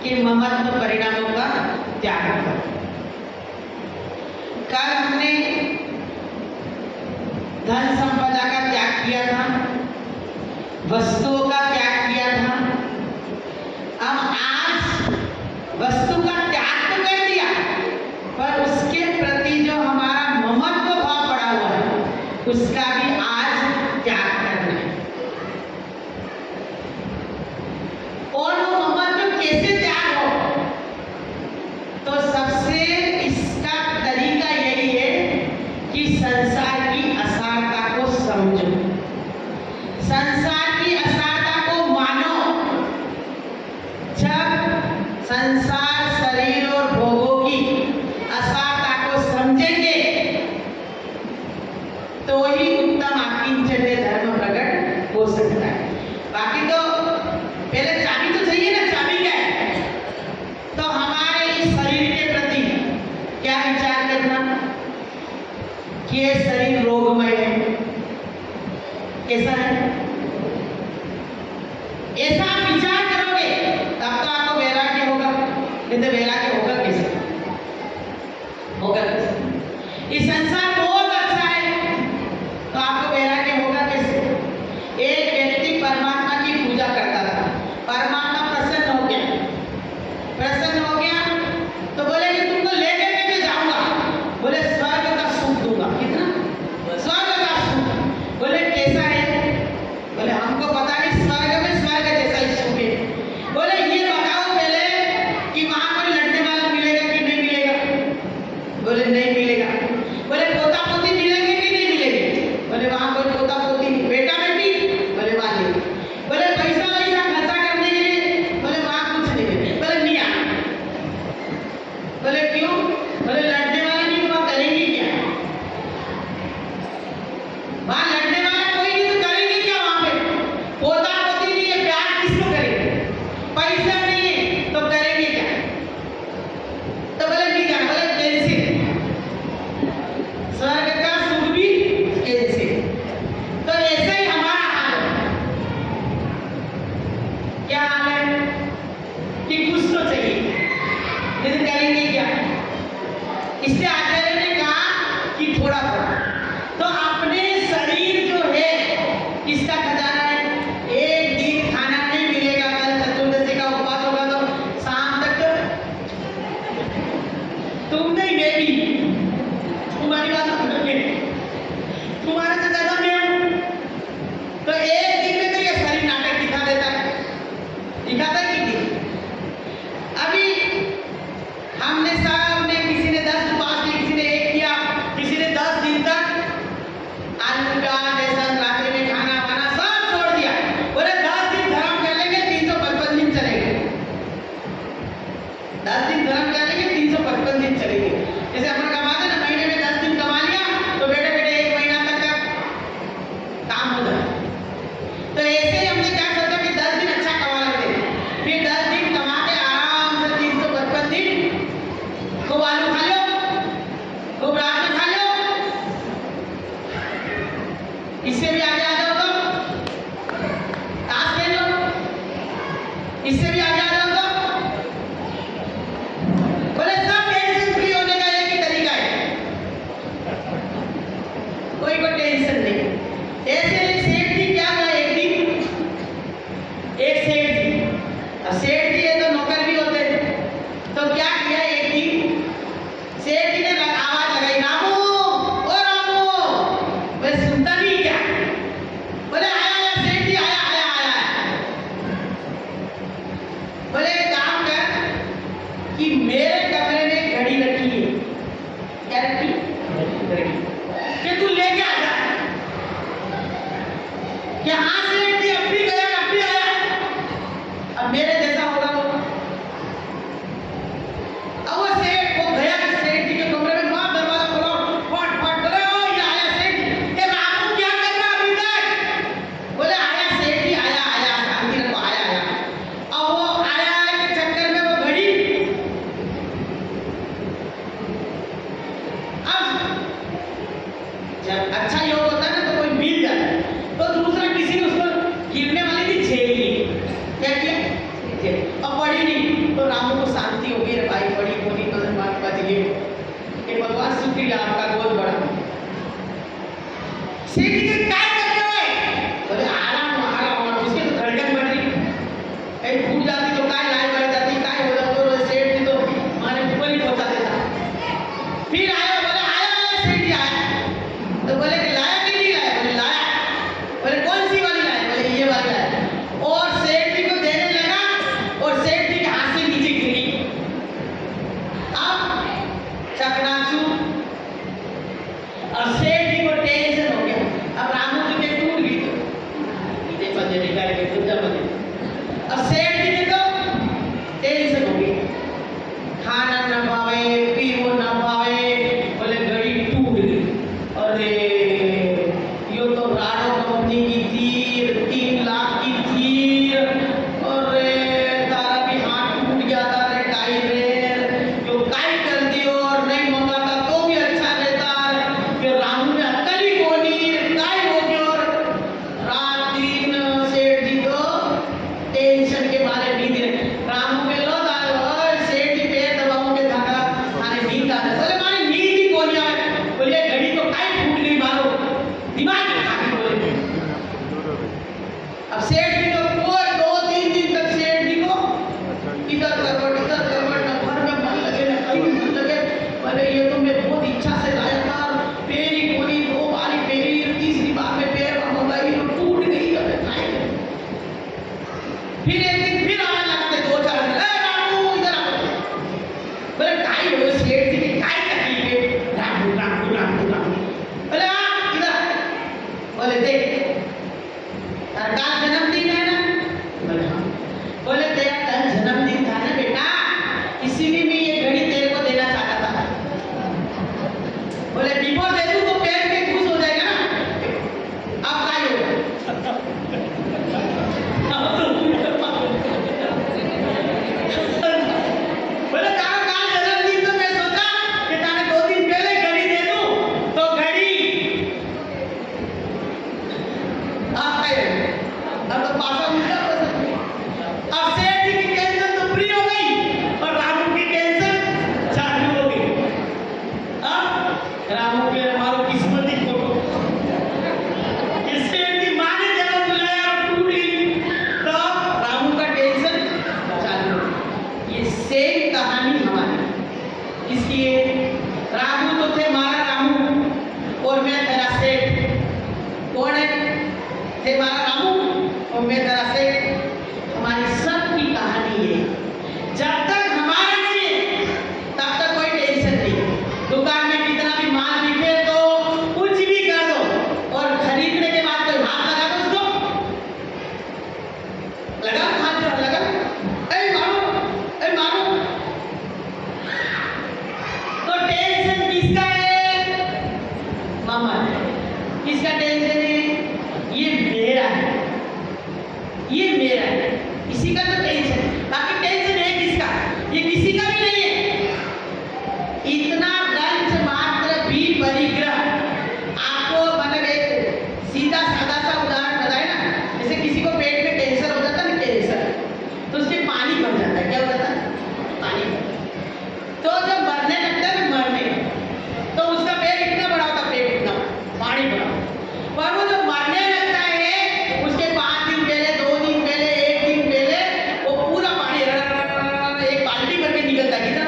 कि ममत्व परिणामों का त्याग करो। कल हमने धन संपदा का त्याग किया था, वस्तुओं का त्याग किया था। अब आज वस्तु का त्याग तो कर दिया, पर उसके प्रति जो हमारा ममत्व भाव पड़ा हुआ है उसका भी आज त्याग करना है। और वो ममत्व कैसे त्याग हो, तो सबसे इसका तरीका यही है कि संसार की असारता को समझो, संसार की असारता को मानो। जब संसार, शरीर और भोगों की असारता को समझेंगे तो ही उत्तम आकिंचन्य धर्म प्रकट हो सकता है। बाकी तो पहले चाबी तो चाहिए ना, चाबी क्या है? तो हमारे इस शरीर के प्रति क्या विचार करना कि ये शरीर रोगमय है, कैसा है? ऐसा आप विचार करोगे तब तो आपको वैराग्य होगा, नहीं तो वैराग्य होगा कैसे? होगा कैसे? इस संसार बहुत अच्छा है तो आपको वैराग्य होगा कैसे? एक व्यक्ति परमात्मा की पूजा करता था, परमात्मा प्रसन्न हो गया, प्रसन्न हो गया तो बोले कि तुमको ले करके मैं जाऊंगा, बोले स्वर्ग का सुख दूंगा। कितना? स्वर्ग का सुख। बोले कैसा है? बोले हमको पता नहीं, स्वर्ग में स्वर्ग जैसा ही सुख है। बोले ये बताओ पहले कि वहां कोई लड़ने वाला मिलेगा कि नहीं मिलेगा? बोले नहीं मिलेगा। बोले पोता पोती मिलेंगे कि नहीं मिलेंगे? बोले वहां कोई पोता पोती नहीं, बेटा बेटी? बोले वहां नहीं। बोले पैसा वैसा खर्चा करने के लिए? बोले वहां कुछ नहीं। बोले नहीं आ। बोले क्यों? बोले लड़ने वाले नहीं तो वहां करेंगे क्या? वहां लड़ने वाला कोई नहीं तो करेंगे क्या वहां पे? पोता पोती नहीं है, प्यार किसको करेंगे? पैसा नहीं है तो करेंगे क्या? तो बोले नहीं जाना। बोले कैंसिल, स्वर्ग का सुख भी कैंसिल। तो ऐसे ही हमारा हाल है। क्या हाल है कि कुछ तो चाहिए, लेकिन करेंगे क्या? इसलिए आचार्य ने कहा कि थोड़ा थोड़ा तो अपने शरीर जो है किसका खजाना है? एक दिन खाना नहीं मिलेगा, कल चतुर्दशी का उपवास होगा तो शाम तक तुम नहीं, मैं भी, तुम्हारी बात समझोगे, तुम्हारा से ज्यादा मैं हूं। तो एक दिन में तो ये शरीर नाटक दिखा देता है, दिखाता है कि नहीं? अभी हमने सबने, किसी ने 10 उपवास किए, किसी ने 1 किया, किसी ने 10 दिन तक आलू का बेसन रात्रि में खाना वाना सब छोड़ दिया। बोले 10 दिन धर्म कर लेंगे, 355 दिन चलेंगे। 10 दिन धर्म कर लेंगे, 355 दिन चलेंगे। जैसे अपन कमाते ना, महीने में 10 दिन कमा लिया तो बेटे बेटे 1 महीना तक का काम हो जाए। तो ऐसे ही हमने क्या सोचा कि 10 दिन अच्छा कमा लेते हैं, फिर 10 दिन कमा के आराम से 355 दिन खूब आलू खा लो, खूब रात में खा लो, इससे भी आगे आ जाओ तो ताश खेल लो, इससे भी आगे आ जाओ तो। बोले सब टेंशन फ्री होने का एक ही तरीका है, कोई को टेंशन नहीं। ऐसे एक सेठ जी क्या हुआ, एक दिन एक सेठ जी, अब सेठ जी है तो नौकर भी होते हैं, तो क्या किया, एक दिन सेठ जी ने आवाज लगाई, रामू, ओ रामू। बोले सुनता नहीं क्या? बोले आया आया सेठ जी, आया आया आया। बोले एक काम कर कि मेरे कमरे में घड़ी रखी है, क्या रखी? घड़ी, कि तू लेके आ जा। कि हाँ सेठ जी, अब भी गया, अब भी आया, अब मेरे जैसा होगा वो। अब वो सेठ, वो गया सेठ जी के कमरे में, वहां दरवाजा खोला, फट फट बोले ओ ये आया सेठ जी। ए रामू क्या कर रहा अभी तक? बोले आया सेठ जी, आया आया, शांति रखो, आया आया। अब वो आया के चक्कर में वो घड़ी सेम कहानी हमारी। किसकी है? रामू तो थे मारा रामू और मैं तेरा सेठ। कौन है? थे मारा रामू और मैं तेरा सेठ। हमारी सबकी कहानी है। जब तक हमारा नहीं है तब तक कोई टेंशन नहीं। दुकान में कितना भी माल बिके तो कुछ भी कर दो और खरीदने के बाद कोई हाथ लगा दो उसको, लगा हाथ लगा, अरे मारो, तो टेंशन किसका है? मामा। किसका टेंशन है? ये मेरा है, ये मेरा है, इसी का तो टेंशन। बाकी टेंशन है किसका? ये किसी का भी नहीं है। इतना दंश मात्र भी परिग्रह आपको, मतलब एक सीधा साधा सा उदाहरण बताए ना, जैसे किसी को पेट में कैंसर हो जाता है ना, कैंसर, तो उसके पानी भर जाता है। क्या हो जाता है? पानी। तो जब मरने लगता है ना, मरने, तो उसका पेट इतना बड़ा होता, पेट इतना पानी भरा, पर वो जब मरने लगता है उसके 5 दिन पहले, 2 दिन पहले, 1 दिन पहले वो पूरा पानी एक बाल्टी भर के निकलता है। कितना?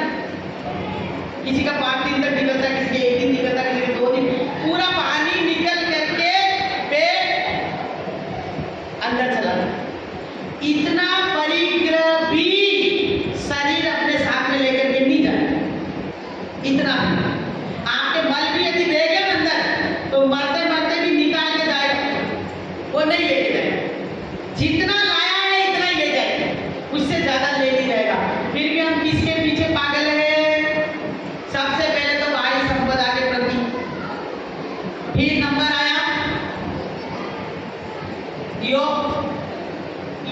किसी का 5 दिन तक निकलता है, किसी के 1 दिन निकलता है, किसी के 2 दिन, पूरा पानी निकल करके पेट अंदर चला जाता। इतना परिग्रह भी शरीर अपने साथ में लेकर के नहीं जाता। इतना आपके मल भी यदि देगा अंदर तो मरते मरते भी निकाल के जाएगा, वो नहीं लेके जाएगा। जितना लाया है इतना ही ले जाएगा, उससे ज्यादा ले नहीं जाएगा। फिर भी हम किसके पीछे पागल है? सबसे पहले तो भारी संपदा के प्रति, फिर नंबर आया योग।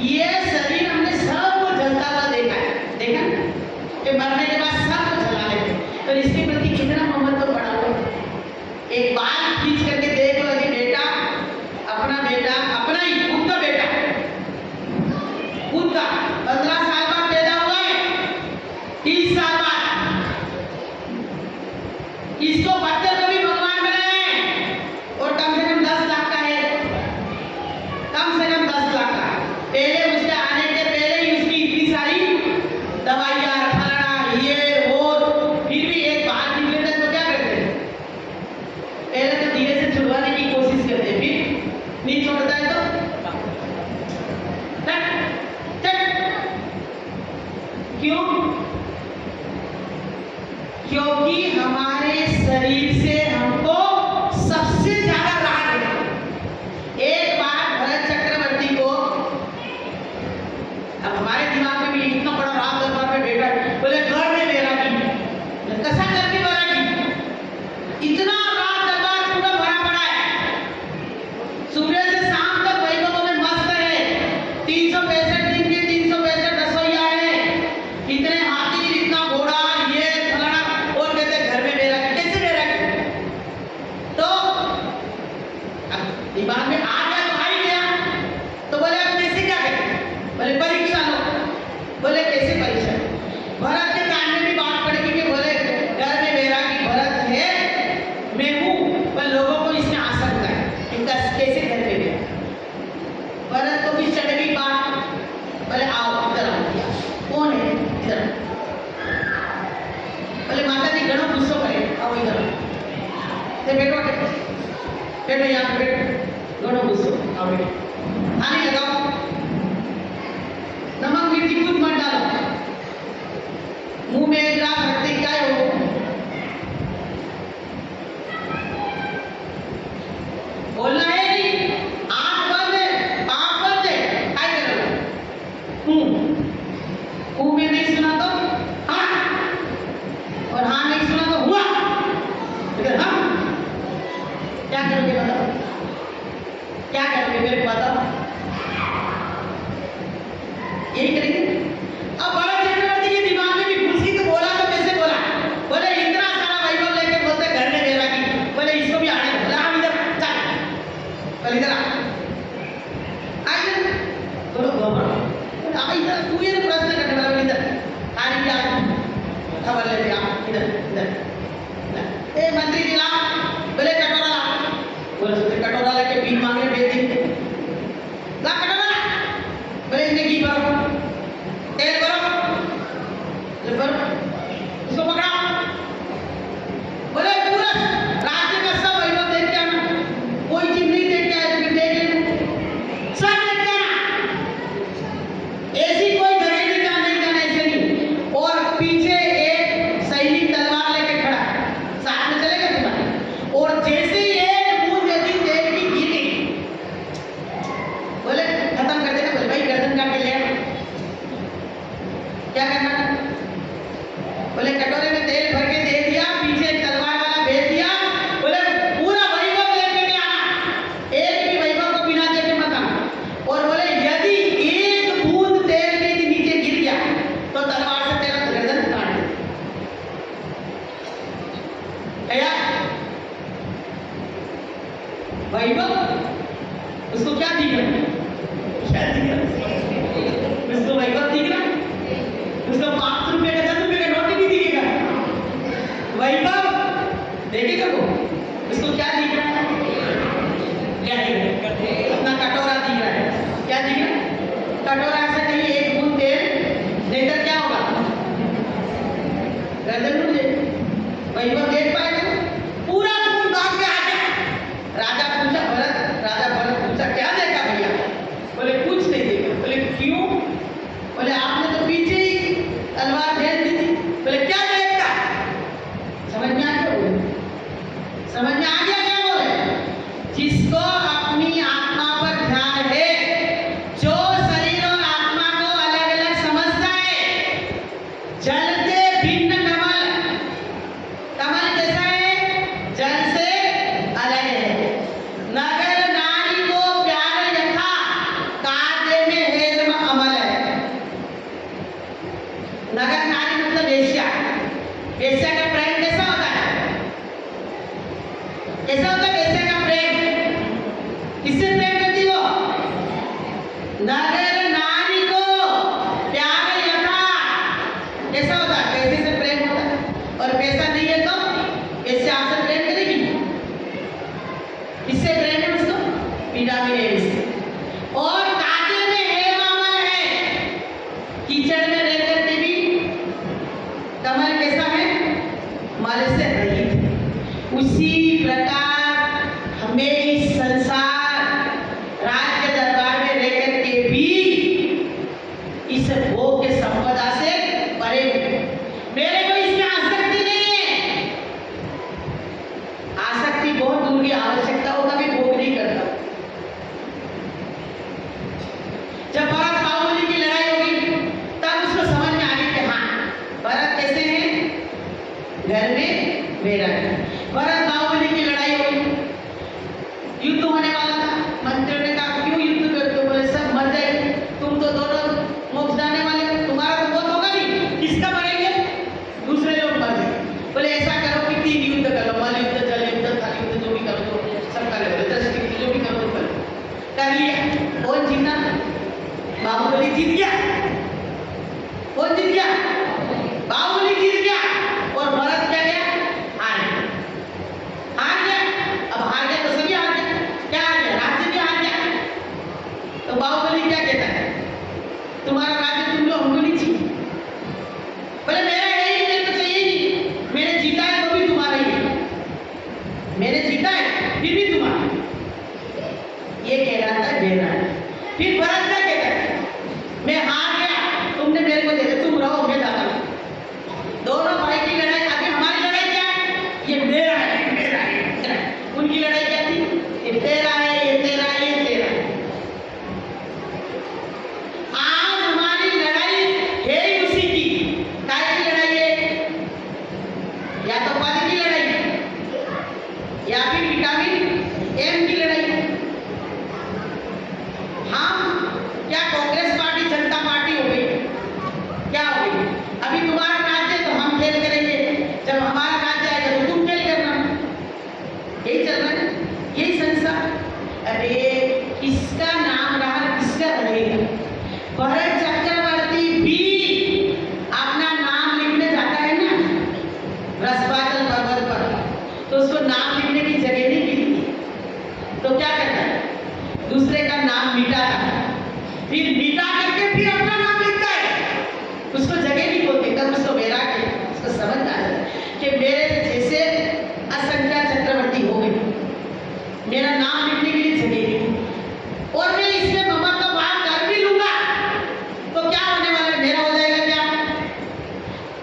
ये शरीर हमने सबको जलता हुआ देखा है, देखा कि मरने के बाद सबको जला लेते, तो इसके प्रति कितना महत्व पड़ा हुआ। एक बात खींच करके देख लो, यदि बेटा, अपना ही खुद का बेटा, खुद का 15 साल बाद पैदा हुआ है, 30 साल बाद, इसको बच्चे को भी भगवान बनाया है और कम से कम 10 लाख का है, कम से कम 10 लाख का। पहले उसके आने के पहले ही उसकी इतनी सारी दवाइयाँ, फलाना, ये वो, फिर भी एक बात निकले तो क्या करते हैं? पहले तो धीरे से छुड़वाने की कोशिश करते हैं, फिर नहीं छोड़ता है तो क्यों? क्योंकि हमारे शरीर से हमको सबसे ज्यादा राग है। एक बार भरत चक्रवर्ती को, अब हमारे दिमाग में भी इतना बड़ा राग दरबार में बैठा है, बोले घर में बैरागी, कसा करके बैरागी, इतना राग दरबार पूरा भरा पड़ा है, सुबह से शाम तक वैभवों में मस्त है, 365 दिन के 365 रसोइया है, इतने हाथी, इतना घोड़ा, ये फलाना, और कहते घर में बैरागी। कैसे बैरागी? तो अब दिमाग में आ गया तो आ ही गया, तो बोले अब कैसे क्या करें? बोले परीक्षा लो। बोले कैसे परीक्षा? भरत के कान में भी बात पड़ेगी कि बोले घर में बैरागी भरत है, मैं हूँ, पर लोगों को इसमें आशंका है इनका कैसे घर में गया। भरत को भी चढ़ गई बात, बोले आओ इधर आओ, कौन है इधर? बोले माता जी घणो गुस्सो करे, आओ इधर बैठो, बैठो यहाँ पे बैठो, घणो गुस्सो, आओ बैठो, पानी लगाओ, नमक मिर्ची कुछ मत डालो, मुंह में एक ग्लास रखते क्या हो, बोलना है नहीं, आँख बंद है, पाँव बंद है, क्या करोगे? मुंह में नहीं सुना तो हाँ, और हाँ नहीं सुना तो हुआ, अगर हाँ, क्या करोगे बताओ? क्या करोगे मेरे को बताओ? यही करेंगे। अब बड़ा चक्रवर्ती के दिमाग में भी घुस गई तो बोला क्या करना था? बोले कटोरे में तेल भर के दे दिया, पीछे तलवार वाला भेज दिया, बोले पूरा वैभव लेके के आना, एक भी वैभव को बिना देखे मत आना। और बोले यदि एक बूंद तेल के नीचे गिर गया तो तलवार से तेरा गर्दन काट दे। क्या वैभव उसको क्या दिख रहा? क्या दिख रहा? उसको वैभव दिख रहा? उसको 5 रुपए का 10 रुपए का नोट नहीं दिखेगा, वैभव देखेगा वो। उसको क्या दिख रहा है? क्या दिख रहा है? अपना कटोरा दिख रहा है। क्या दिख रहा है? कटोरा से नहीं एक बूंद तेल लेकर क्या होगा? गर्दन टूट जाएगी। वैभव देख पाएगा? पूरा खून दाग के आ गया। राजा पूछा भरत, राजा भरत पूछा क्या देखा भैया? बोले कुछ नहीं देखा। बोले क्यों? बोले आपने तो पीछे ही तलवार भेज दी थी। बोले क्या देखता? समझ में आ गया? बोले समझ में आ गया क्या? बोले जिसको अपनी आत्मा पर ध्यान है, जो शरीर और आत्मा को अलग अलग समझता है, जलते भिन्न कमल, कमल कैसा है? जल से अलग है। नगर नारी को प्यार यथा, कांटे में हेम अमल है। नगर नारी मतलब वेश्या। वेश्या का प्रेम कैसा होता है? कैसा होता है वेश्या का प्रेम? किससे प्रेम करती हो? नगर नारी को प्यार यथा, कैसा होता है? पैसे से प्रेम होता है। और पैसा नहीं है तो वेश्या आपसे प्रेम करेगी? किससे प्रेम है उसको? पिरामिड से। और कांटे में हेम अमल है, कीचड़ में रह करके भी कमल कैसा है? मल से रहित। उसी प्रकार हमें इस संसार राज्य दरबार में रह करके भी इस भोग के संपदा से परे मेरे को इसमें आसक्ति नहीं है। आसक्ति बहुत दूर की आवश्यकता होगा भी भोग नहीं करता। जब भरत बाहुबली की लड़ाई होगी तब उसको समझ में आ गई कि हाँ भरत कैसे हैं, घर में मेरा है। भरत बाहुबली की लड़ाई होगी, युद्ध होने वाला था। मंत्रियों ने कहा क्यों युद्ध करते हो? बोले सब मर जाएंगे, तुम तो दोनों मोक्ष जाने वाले हो, तुम्हारा तो मौत होगा नहीं, किसका मरेंगे? दूसरे लोग मर जाएंगे। बोले ऐसा करो कि 3 युद्ध कर लो, मल युद्ध, जल युद्ध, थल युद्ध, जो भी करो तो सब कर लो, दृष्टि युद्ध जो भी करो तो करो। कर लिया। कौन जीता? बाहुबली जीत गया। कौन जीत गया? बाहुबली जीत गया। और भरत क्या गया? हार गया। हार गया। अब हार गया तो सभी हार गया। क्या हार गया? राज्य भी हार गया। तो बाहुबली क्या कहता है? तुम्हारा राज्य तुम लोग हमको नहीं चाहिए। बोले मेरा है ही, मेरे को चाहिए नहीं। मैंने जीता है तो भी तुम्हारा ही है, मैंने जीता है फिर भी तुम्हारा। ये कहलाता है बेराज। फिर भरत क्या कहता है? मैं हार गया, तुमने मेरे को दे दिया, तुम रहो मैं जाता हूं। दोनों भाई की लड़ाई। अभी हमारी लड़ाई क्या है? ये मेरा है, मेरा है, मेरा है। उनकी लड़ाई क्या थी? ये तेरा है, ये तेरा है, ये तेरा है। आज हमारी लड़ाई है ही उसी की। काय की लड़ाई है? या तो पद की लड़ाई या फिर विटामिन एम की लड़ाई। हम क्या कांग्रेस पार्टी जनता पार्टी हो गई? क्या हो गई? अभी तुम्हारा राज्य है तो हम खेल करेंगे, जब हमारा राज्य आएगा तो तुम खेल करना। यही चल रहा है, यही संसार। अरे किसका नाम रहा, किसका रहेगा? भरत चक्रवर्ती भी अपना नाम लिखने जाता है ना रसपाचल पर्वत पर, तो उसको नाम लिखने की जगह नहीं मिलती, तो क्या करता है? दूसरे का नाम मिटाता है, फिर मिटा करके फिर अपना नाम लिखता है। उसको जगह नहीं बोलती। तब उसको वैराग्य है, उसको समझ आ जाता है कि मेरे जैसे असंख्या चक्रवर्ती हो गए, मेरा नाम लिखने के लिए जगह नहीं, और मैं इसमें ममता भाव कर भी लूंगा तो क्या होने वाला है? मेरा हो जाएगा क्या?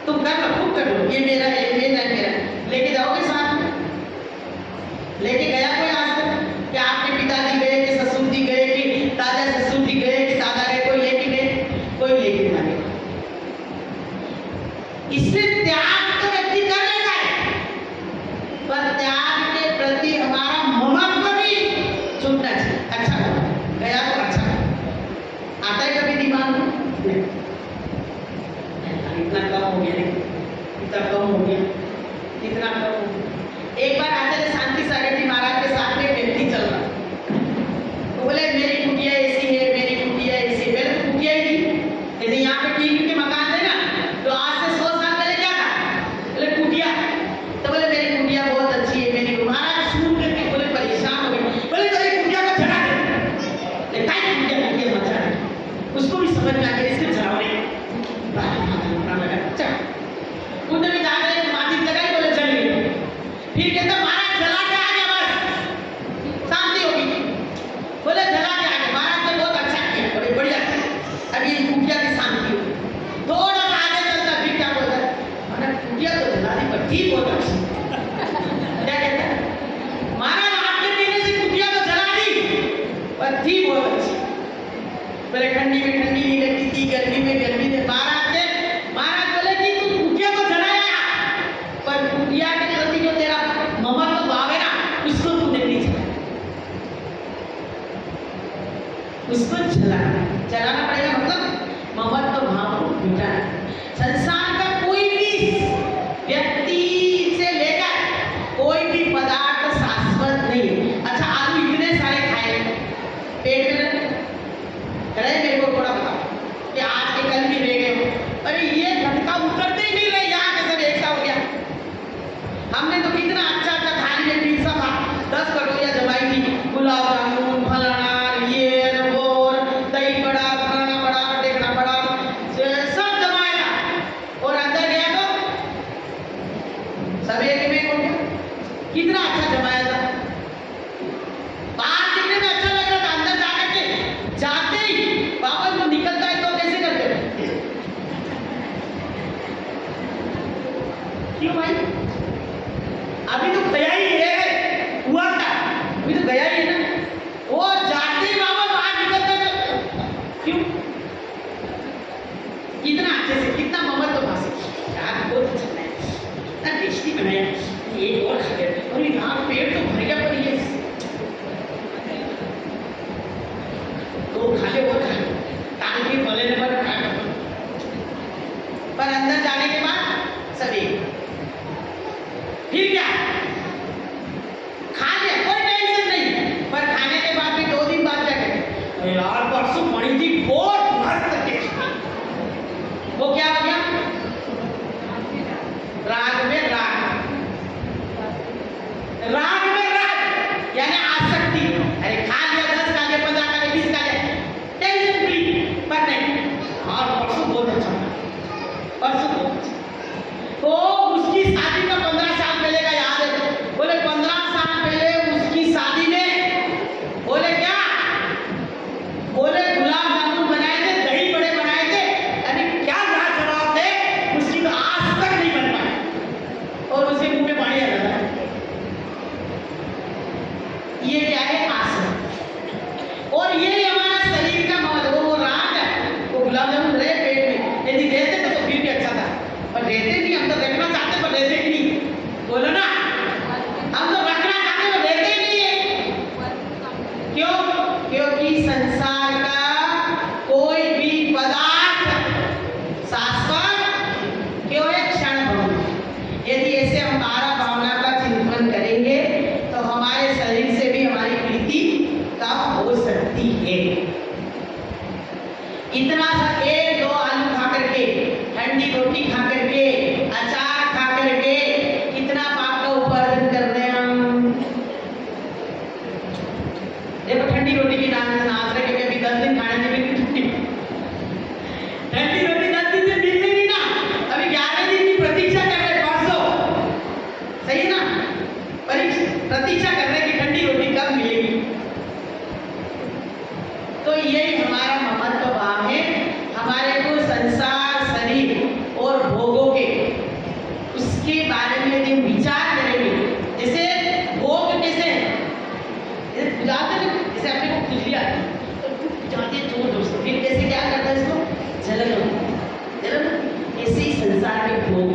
तुम कर लो, खूब कर लो, ये मेरा है, मेरा है, मेरा है। लेके जाओगे साथ में? लेके गया कोई आज तक? क्या आपके पिताजी गए कि ससुर जी गए कि दादा ससुर जी गए कि दादा गए? कोई लेके गए? कोई लेके ना गए। इसलिए त्याग तो व्यक्ति कर लेता है, पर त्याग के प्रति हमारा महत्व भी छूटना चाहिए। अच्छा गया तो अच्छा आता है कभी दिमाग में? इतना कम हो गया, इतना कम हो गया, इतना कम हो गया। एक बार आचार्य शांति सागर जी महाराज के साथ में व्यक्ति चल रहा, तो बोले मेरी कुटिया ऐसी है, मेरी कुटिया ऐसी है। पहले तो कुटिया ही थी, जैसे यहाँ पे टीवी के मकान थे ना, तो आज से 100 साल पहले क्या था? बोले कुटिया। तो बोले मेरी कुटिया बहुत अच्छी है, मेरी। महाराज सुन करके बोले परेशान हो गए, बोले तो एक कुटिया को जला दे। कुटिया मत जला, उसको भी समझ में आ गया इसके जलाओ नहीं। कुंडली जाकर एक माचिस लगाई, बोले जल गई। फिर कहता महाराज जला के आ गया, बस शांति होगी। बोले जला के आ गया, महाराज ने बहुत अच्छा किया, बड़े बढ़िया किया, अभी कुटिया की शांति होगी। थोड़ा सा आगे चलता फिर क्या बोलता है, महाराज कुटिया तो जला दी पर ठीक बहुत अच्छी। क्या कहता है? महाराज आपके पीने से कुटिया तो जला दी पर ठीक बहुत अच्छी। बोले ठंडी में ठंडी नहीं लगती थी, गर्मी में गर्मी में। महाराज बोले कि तू कुटिया को जलाया, पर कुटिया के प्रति जो तेरा महत्व भाव है ना, उसको तूने नहीं जलाया, उसको जलाना पड़ेगा। मतलब महत्व भाव को मिटाना। संसार का कोई भी व्यक्ति से लेकर कोई भी पदार्थ शाश्वत नहीं है। अच्छा आलू इतने सारे खाए, पेट में मेरे को थोड़ा बताओ कि आज के कल भी रह गए, अरे ये घटका उतरते ही नहीं रहे, यहाँ के सब एक सा हो गया। हमने तो कितना अच्छा अच्छा थाली में पिज्जा था, 10 कटोरियां जमाई थी, गुलाब जामुन फलाना ये वो दही बड़ा फलाना बड़ा टेकड़ा बड़ा सब जमाया, और अंदर गया तो सब एक में हो गया। कितना अच्छा जमाया था, बाहर दिखने में अच्छा लग रहा था, अंदर जाकर के जाते ही वापस वो निकलता है तो कैसे करते हैं? क्यों भाई? अभी तो गया ही है, हुआ था अभी तो गया ही है ना, वो जाते ही वापस बाहर निकलते हैं। क्यों? कितना अच्छे से, कितना महत्व भाषा यार, बहुत अच्छा बनाया, कितना टेस्टी बनाया, एक और खा गया, और यहाँ पेट तो भर गया, पर ये तो खा ले और खा ले, टांग के भले ने पर खा कर, पर अंदर जाने के बाद सभी फिर क्या खा लिया, कोई टेंशन नहीं, पर खाने के बाद भी 2 दिन बाद क्या कहते यार परसों बड़ी थी, बहुत मस्त टेस्टी। वो क्या हो गया? राग में राग, राग में राग यानी आसक्ति। अरे खा लिया, 10 खा लिया, 15 खा लिया, 20 खा लिया, टेंशन फ्री। पर नहीं, और परसों बहुत अच्छा, परसों बहुत अच्छा। तो उसकी शादी का 15 साल पहले का याद है, बोले 15 साल पहले उसकी शादी में बोले क्या, बोले गुलाब जामुन बनाए थे, दही बड़े बनाए थे, यानी क्या लाजवाब थे, उसकी तो आज तक नहीं बन पाई, और उसके मुंह में पानी आ जाता है। ये क्या है? आसक्त। और ये हमारा शरीर का महत्व, वो राग है, वो गुलाब जामुन रहे पेट में, यदि रहते तो फिर भी अच्छा था, पर रहते नहीं, हम तो रखना चाहते पर रहते ही नहीं। बोलो ना, हम तो रखना चाहते पर रहते ही नहीं है। क्यों? क्योंकि संसार का कोई भी पदार्थ शाश्वत क्यों है? क्षण भंगुर। यदि ऐसे हम 12 भावना का चिंतन करेंगे तो हमारे शरीर से भी हमारी प्रीति कम हो सकती है। इतना सा 1-2 आलू खा करके, ठंडी रोटी खा करके, अचार ऐसे ही संसार के भोग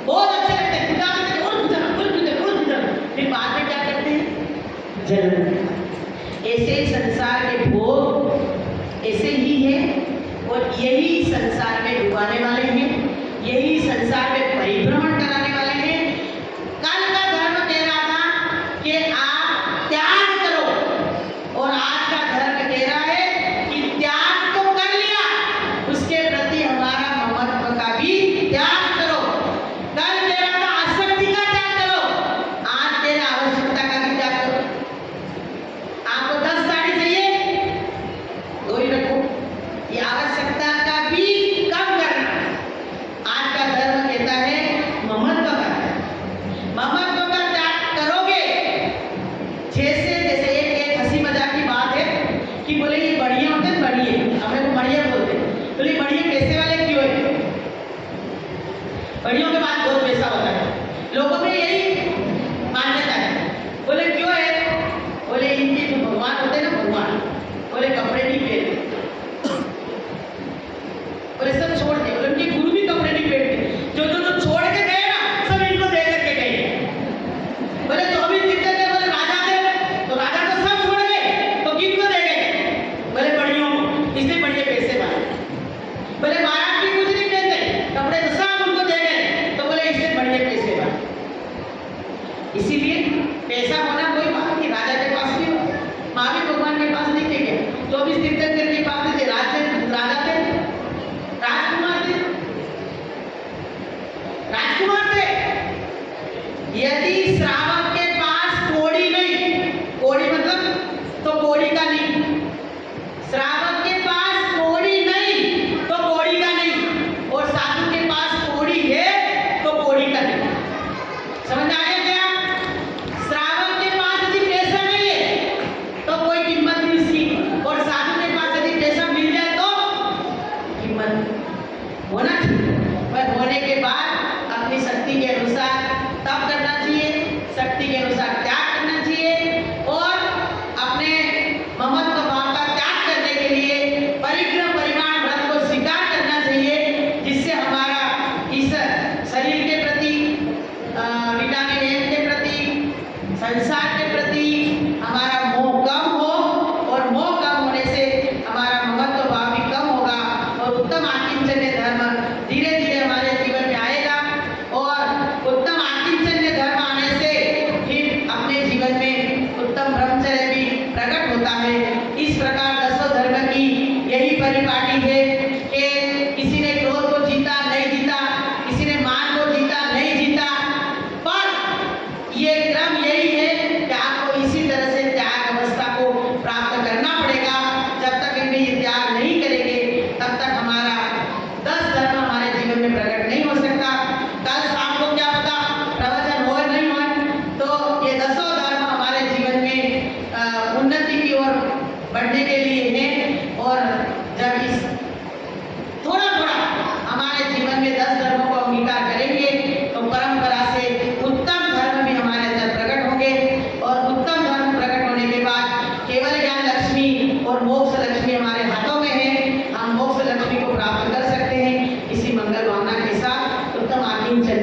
बहुत अच्छे लगते हैं, खुदा कहते हैं और गुजर, फिर बाद में क्या करते हैं, जन्म। ऐसे ही संसार के भोग ऐसे ही है, और यही संसार में डुबाने वाले हैं, यही संसार में परिभ्रमण कराने वाले हैं। कल का धर्म कह रहा था कि आप त्याग करो, और आज का धर्म कह रहा है कि त्याग तो कर लिया, उसके प्रति हमारा महत्व का भी त्याग करो। कल कह रहा था आसक्ति का त्याग करो, आज कह रहा आवश्यकता का भी त्याग करो। आपको 10 साड़ी चाहिए, 2 ही रखो, ये आवश्यकता का भी कम करना। आज का धर्म कहता है महत्व का त्याग, महत्व का त्याग करोगे। जैसे एक हंसी मजाक की बात है कि बोले ये बढ़िया होते हैं, बढ़िया, हमें को बढ़िया बोलते हैं, बोले बढ़िया पैसे वाले क्यों है, बढ़ियों के पास बहुत पैसा होता है, लोगों में यही मान्यता है। बोले क्यों है, बोले इनके जो भगवान होते हैं ना, भगवान बोले कपड़े नहीं पहनते, बोले सब छोड़ दे, बोले उनके गुरु भी कपड़े नहीं पहनते, जो छोड़ के गए ना सब इनको दे करके गए। बोले तो अभी कितने थे, बोले राजा थे, तो राजा तो सब छोड़ गए, तो किनको दे गए, बोले बढ़ियों को, इसलिए बढ़िया पैसे वाले। बोले महाराज भी कुछ नहीं पहनते, कपड़े तो सब उनको दे गए, तो बोले इसलिए बढ़िया पैसे वाले। इसीलिए पैसा होना कोई बात नहीं, राजा के पास भी हो, महावीर भगवान के पास नहीं थे क्या, 24 तीर्थंकर के पास थे, राजा थे, राजकुमार थे, राजकुमार थे। यदि श्रावक के पास कोड़ी नहीं, कोड़ी मतलब तो कोड़ी का नहीं, श्रावक के पास कोड़ी नहीं तो कोड़ी का नहीं, और साधु के पास कोड़ी है तो कोड़ी का नहीं। समझ आ गया क्या? श्रावक के पास यदि पैसा नहीं है तो कोई कीमत नहीं उसकी, और साधु के पास यदि पैसा मिल जाए तो कीमत होना चाहिए। पर होने के बाद अपनी शक्ति के अनुसार तप करना चाहिए, शक्ति के अनुसार त्याग करना चाहिए, और अपने महत्व भाव का त्याग करने के लिए परिक्रम परिमाण व्रत को स्वीकार करना चाहिए, जिससे हमारा इस शरीर के प्रति, विटामिन ए के प्रति, संसार के प्रति हमारा मोह कम हो, और मोह कम होने से हमारा महत्व भाव भी कम होगा, और उत्तम आकिंचन्य धर्म धीरे धीरे हमारे जीवन में आएगा, और उत्तम आकिंचन्य धर्म आने से फिर अपने जीवन में उत्तम ब्रह्मचर्य भी प्रकट होता है। इस प्रकार 10 धर्म की यही परिपाटी है कि किसी ने क्रोध को जीता नहीं जीता, किसी ने मान को जीता नहीं जीता, पर ये क्रम यही है कि आपको इसी तरह से त्याग अवस्था को प्राप्त करना पड़ेगा। जब तक इनमें ये त्याग नहीं करेंगे तब तक हमारा 10 धर्म हमारे जीवन में प्रकट नहीं हो सकता। कल शाम को क्या पता प्रवचन हो नहीं हो, तो ये 10 धर्म हमारे जीवन में उन्नति की ओर बढ़ने के लिए है, और जब इस थोड़ा थोड़ा हमारे जीवन में 10 धर्मों को अंगीकार करेंगे तो परंपरा से उत्तम धर्म भी हमारे अंदर प्रकट होंगे, और उत्तम धर्म प्रकट होने के बाद केवल ज्ञान लक्ष्मी और मोक्ष लक्ष्मी हमारे हाथों में है, हम मोक्ष लक्ष्मी को प्राप्त कर सकते हैं। इसी मंगल भावना के साथ उत्तम आकिंचन